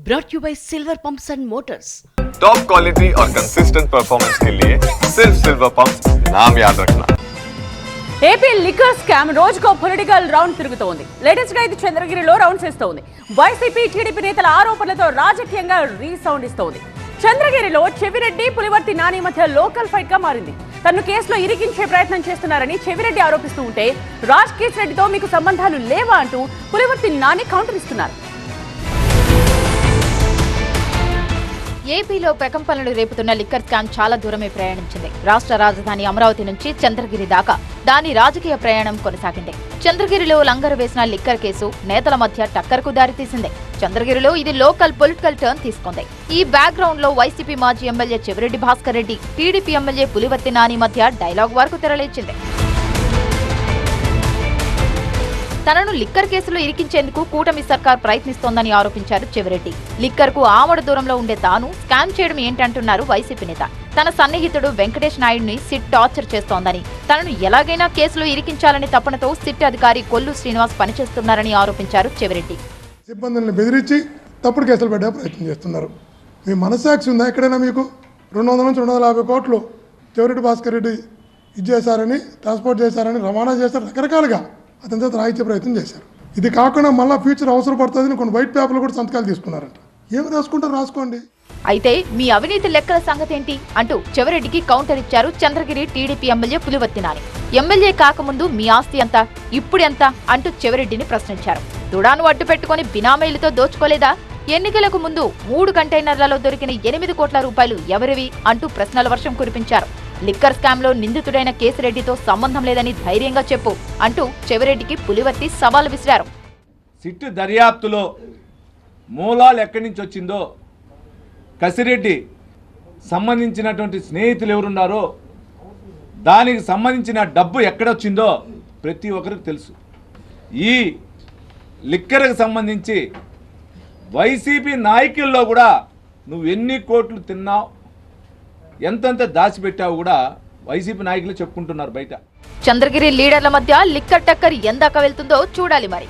brought you by Silver Pumps and Motors. Top quality और consistent performance के लिए सिर्फ सिल्वर पंप्स नाम याद रखना. ఏపీ లిక్కర్ స్కామ్ రోజుకో పొలిటికల్ రౌండ్ తిరుగుతోంది. లేటెస్ట్ గా ఇది చంద్రగిరిలో రౌండ్ చేస్తోంది. వైసీపీ టీడీపీ నేతల ఆరోపణలతో రాజకీయంగా రీసౌండ్ ఇస్తోంది. చంద్రగిరిలో చెవిరెడ్డి పులివర్తి నాని మధ్య లోకల్ ఫైట్ గా మారింది. తను కేసులో ఇరికించే ప్రయత్నం చేస్తున్నారని చెవిరెడ్డి ఆరోపిస్తూ ఉంటే రాజ్కేష్ రెడ్డితో మీకు సంబంధాలు లేవా అంటూ పులివర్తి నాని కౌంటర్ ఇస్తున్నారు. ఏపీలో ప్రకంపనలు రేపుతున్న లిక్కర్ స్కామ్ చాలా దూరమే ప్రయాణించింది. రాష్ట్ర రాజధాని అమరావతి నుంచి చంద్రగిరి దాకా దాని రాజకీయ ప్రయాణం కొనసాగింది. చంద్రగిరిలో లంగరు వేసిన లిక్కర్ కేసు నేతల మధ్య టక్కర్కు దారితీసింది. చంద్రగిరిలో ఇది లోకల్ పొలిటికల్ టర్న్ తీసుకుంది. ఈ బ్యాక్గ్రౌండ్ లో వైసీపీ మాజీ MLA Chevireddy Bhaskar Reddy, TDP MLA Pulivarthi Nani మధ్య డైలాగ్ వార్కు తెరలేచింది. తనను లిక్కర్ కేసులో ఇరికించేందుకు కూటమి సర్కార్ ప్రయత్నిస్తోందని ఆరోపించారు చెవిరెడ్డి. లిక్కర్ కు ఆమడ దూరంలో ఉండే తాను స్కామ్ చేయడం ఏంటంటున్నారు వైసీపీ నేత. తన సన్నిహితుడు వెంకటేష్ నాయుడిని సిట్ టార్చర్ చేస్తోందని, తనను ఎలాగైనా కేసులో ఇరికించాలని తపనతో సిట్ అధికారి కొల్లు శ్రీనివాస్ పనిచేస్తున్నారని ఆరోపించారు చెవిరెడ్డి. సిబ్బందులను బెదిరించి తప్పుడు కేసులు పెట్టే ప్రయత్నం చేస్తున్నారు. మీ మనస్సాక్షి ఉందా ఎక్కడైనా? మీకు 200 నుంచి 250 కోట్లు చెవిరెడ్డి భాస్కర్ రెడ్డి ఇచ్చేశారని, ట్రాన్స్పోర్ట్ చేశారని, రవాణా చేశారు, రకరకాలుగా అతని చేత రాయించే ప్రయత్నం చేశారు. ఇది కాకుండా మళ్ళీ ఫ్యూచర్ అవసరపడుతుందని కొన్ని వైట్ పేపర్లు కూడా సంతకాలు తీసుకున్నారంట. ఏమి రాసుకుంటారు రాసుకోండి. అయితే మీ అవినీతి లెక్కల సంగతేంటి అంటూ చెవిరెడ్డికి కౌంటర్ ఇచ్చారు Chandragiri TDP MLA Pulivarthi Nani. MLA కాకముందు మీ ఆస్తి ఎంత, ఇప్పుడెంత అంటూ చెవిరెడ్డిని ప్రశ్నించారు. దుడాను అడ్డు పెట్టుకుని బినామీలతో దోచుకోలేదా? ఎన్నికలకు ముందు 3 కంటైనర్లలో దొరికిన 8 కోట్ల రూపాయలు ఎవరివి అంటూ ప్రశ్నల వర్షం కురిపించారు. లిక్కర్ స్కామ్ లో నిందితుడైన కేసిరెడ్డితో సంబంధం లేదని ధైర్యంగా చెప్పు అంటూ చెవిరెడ్డికి పులివర్తి సవాల్ విసిరారు. సిట్టు దర్యాప్తులో మూలాలు ఎక్కడి నుంచి వచ్చిందో, కసిరెడ్డి సంబంధించినటువంటి స్నేహితులు ఎవరున్నారో, దానికి సంబంధించిన డబ్బు ఎక్కడొచ్చిందో ప్రతి ఒక్కరికి తెలుసు. ఈ లిక్కర్కి సంబంధించి వైసీపీ నాయకుల్లో కూడా నువ్వు ఎన్ని కోట్లు తిన్నావు, ఎంతెంత దాచిపెట్టావు కూడా వైసీపీ నాయకులు చెప్పుకుంటున్నారు బయట. చంద్రగిరి లీడర్ల మధ్య లిక్కర్ టక్కర్ ఎందాక వెళ్తుందో చూడాలి మరి.